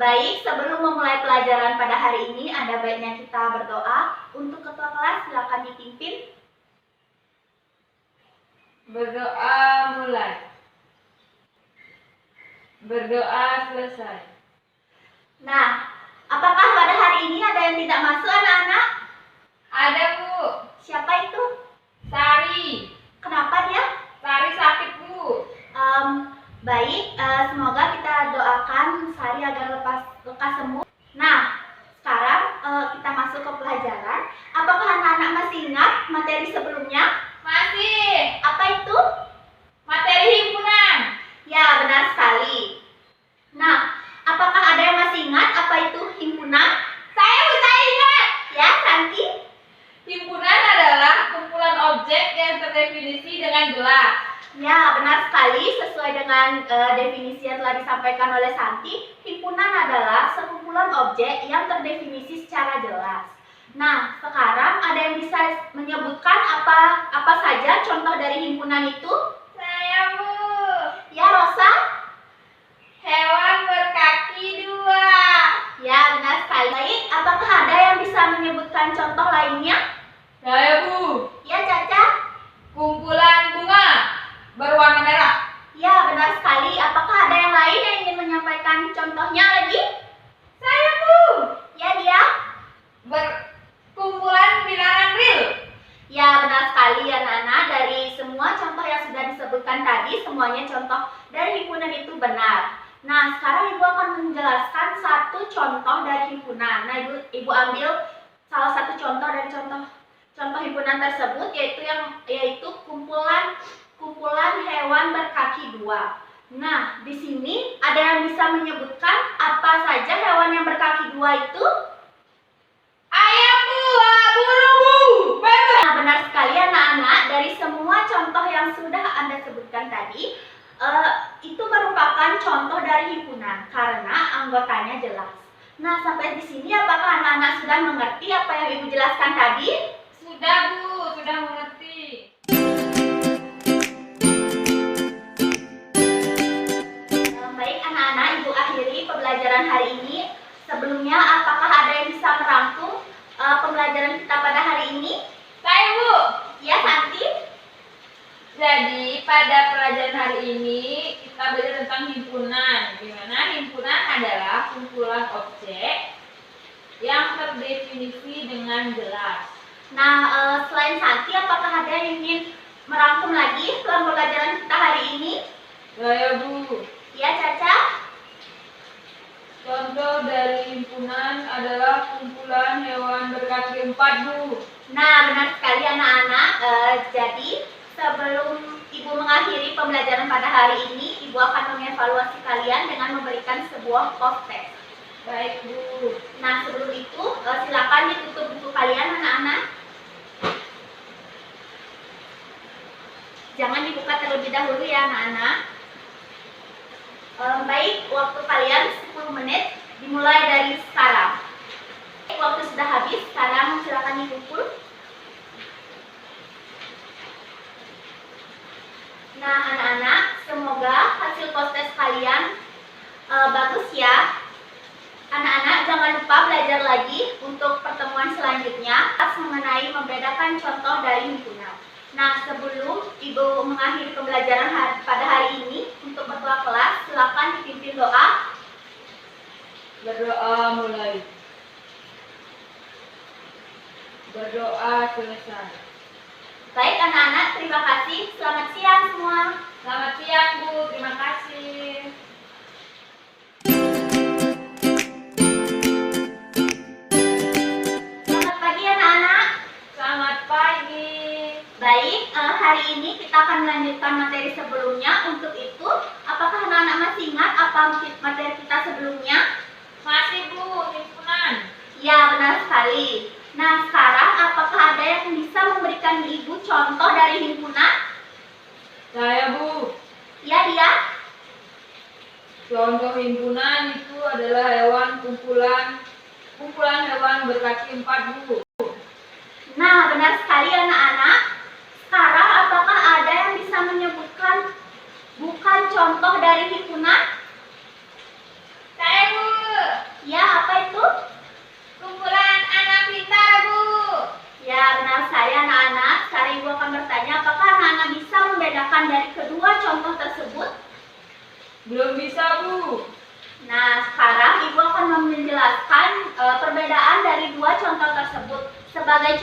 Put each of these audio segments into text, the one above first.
Baik, sebelum memulai pelajaran pada hari ini, ada baiknya kita berdoa. Untuk ketua kelas, silakan dipimpin. Berdoa mulai. Berdoa selesai. Nah, apakah pada hari ini ada yang tidak masuk anak-anak? Ada, Bu. Siapa itu? Sari. Kenapa dia? Sari sakit, Bu. Baik, semoga kita doakan Sari agar lekas sembuh. Nah, sekarang kita masuk ke pelajaran. Apakah anak-anak masih ingat materi sebelumnya? Masih. Apa itu? Materi himpunan. Ya, benar sekali. Nah, apakah ada yang masih ingat apa itu himpunan? Saya ingat. Ya, Santi? Himpunan adalah kumpulan objek yang terdefinisi dengan jelas. Ya, benar sekali. Sesuai dengan definisi yang telah disampaikan oleh Santi, himpunan adalah sekumpulan objek yang terdefinisi secara jelas. Nah, sekarang ada yang bisa menyebutkan apa saja contoh dari himpunan itu? Saya, Bu. Ya, Rosa? Hewan berkaki 2. Ya, benar sekali. Baik, apakah ada yang bisa menyebutkan contoh lainnya? Saya, Bu. Ya, Caca? Kumpulan bunga berwarna merah. Ya, benar sekali. Apakah ada yang lain yang ingin menyampaikan contohnya lagi? Saya, Bu. Ya, dia? Kumpulan binatang ril. Ya, benar sekali anak-anak. Dari semua contoh yang sudah disebutkan tadi, semuanya contoh dari himpunan itu benar. Nah, sekarang Ibu akan menjelaskan satu contoh dari himpunan. Nah, Ibu ambil salah satu contoh dari contoh himpunan tersebut, yaitu kumpulan hewan berkaki 2. Nah, di sini ada yang bisa menyebutkan apa saja hewan yang berkaki 2 itu? Ayam, Bu. Burung, Bu. Nah, benar sekali anak-anak. Dari semua contoh yang sudah Anda sebutkan tadi, itu merupakan contoh dari himpunan karena anggotanya jelas. Nah, sampai di sini apakah anak-anak sudah mengerti apa yang Ibu jelaskan tadi? Sudah, Bu. Sudah mengerti. Baik anak-anak, Ibu akhiri pembelajaran hari ini. Sebelumnya, apakah ada yang bisa merangkum pembelajaran kita pada hari ini? Saya, Bu. Ya, Santi? Jadi, pada pelajaran hari ini kita belajar tentang himpunan. Di mana himpunan adalah kumpulan objek yang terdefinisi dengan jelas. Nah, selain Santi, apakah ada yang ingin merangkum lagi dalam pembelajaran kita hari ini? Saya, Bu. Ya, Caca? Contoh dari himpunan adalah kumpulan hewan berkaki 4, Bu. Nah, benar sekali anak-anak. Jadi, sebelum Ibu mengakhiri pembelajaran pada hari ini, Ibu akan mengevaluasi kalian dengan memberikan sebuah post test. Baik, Bu. Nah, sebelum itu, silakan ditutup buku kalian anak-anak. Jangan dibuka terlebih dahulu ya anak-anak. Baik, waktu kalian 10 menit dimulai dari sekarang. Waktu sudah habis, sekarang silakan dipukul. Nah, anak-anak, semoga hasil post test kalian bagus ya. Anak-anak, jangan lupa belajar lagi untuk pertemuan selanjutnya mengenai membedakan contoh dari himpunan. Nah, sebelum Ibu mengakhiri pembelajaran pada hari ini, untuk ketua kelas, silakan dipimpin doa. Berdoa mulai. Berdoa selesai. Baik anak-anak, terima kasih. Selamat siang semua. Selamat siang, Bu. Terima kasih. Selamat pagi anak-anak. Selamat pagi. Baik, hari ini kita akan melanjutkan materi sebelumnya. Untuk itu, apakah anak-anak masih ingat apa materi kita sebelumnya? Masih, Bu. Himpunan. Ya, benar sekali. Nah, sekarang apakah ada yang bisa memberikan Ibu contoh dari himpunan? Saya, Bu. Ya, dia. Contoh himpunan itu adalah kumpulan hewan berkaki 4, Bu. Nah, benar sekali anak-anak. Sekarang apakah ada yang bisa menyebutkan bukan contoh dari himpunan? Saya, Bu.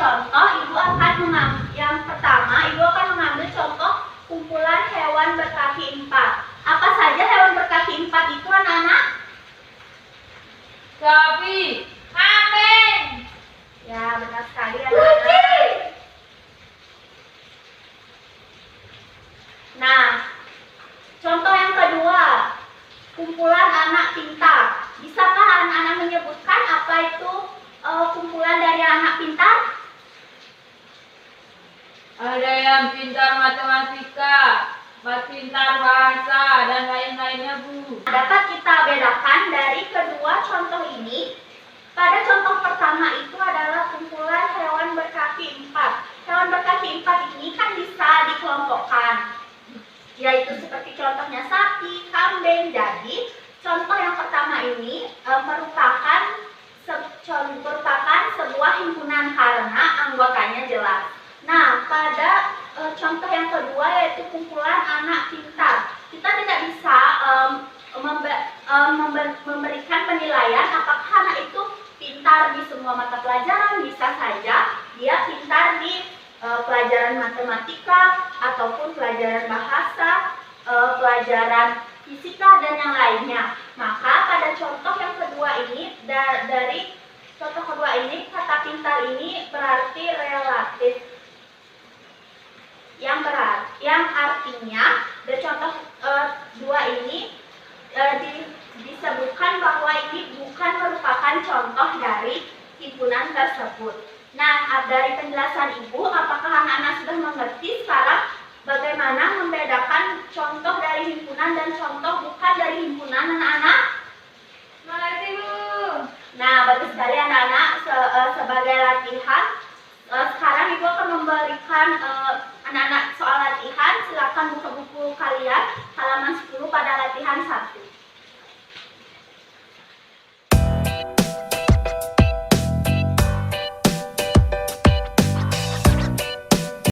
contoh, Ibu akan mengambil yang pertama, Ibu akan mengambil contoh kumpulan hewan berkaki 4. Apa saja hewan berkaki 4 itu, anak-anak? Sapi, kambing, Ya, benar sekali, anak-anak. Nah, contoh yang kedua, kumpulan anak pintar. Bisakah anak-anak menyebutkan apa itu kumpulan dari anak pintar? ada yang pintar matematika, pintar bahasa, dan lain-lainnya, Bu. Dapat kita bedakan dari kedua contoh ini. Pada contoh pertama itu adalah kumpulan hewan berkaki 4. Hewan berkaki 4 ini kan bisa dikelompokkan, yaitu seperti contohnya sapi, kambing. Jadi contoh yang pertama ini merupakan sebuah himpunan karena anggotanya jelas. Nah, pada contoh yang kedua yaitu kumpulan anak pintar, kita tidak bisa memberikan penilaian apakah anak itu pintar di semua mata pelajaran. Bisa saja dia pintar di pelajaran matematika ataupun pelajaran bahasa, pelajaran fisika dan yang lainnya. Maka pada contoh yang kedua ini, dari contoh kedua ini, kata pintar ini berarti relatif, yang artinya dari contoh dua ini disebutkan bahwa ini bukan merupakan contoh dari himpunan tersebut. Nah, dari penjelasan Ibu, apakah anak-anak sudah mengerti sekarang bagaimana membedakan contoh dari himpunan dan contoh bukan dari himpunan, anak-anak? Mengerti, Bu. Nah, bagus sekali anak-anak. Sebagai latihan, sekarang Ibu akan memberikan anak-anak soal latihan. Silakan buka buku kalian halaman 10 pada latihan 1.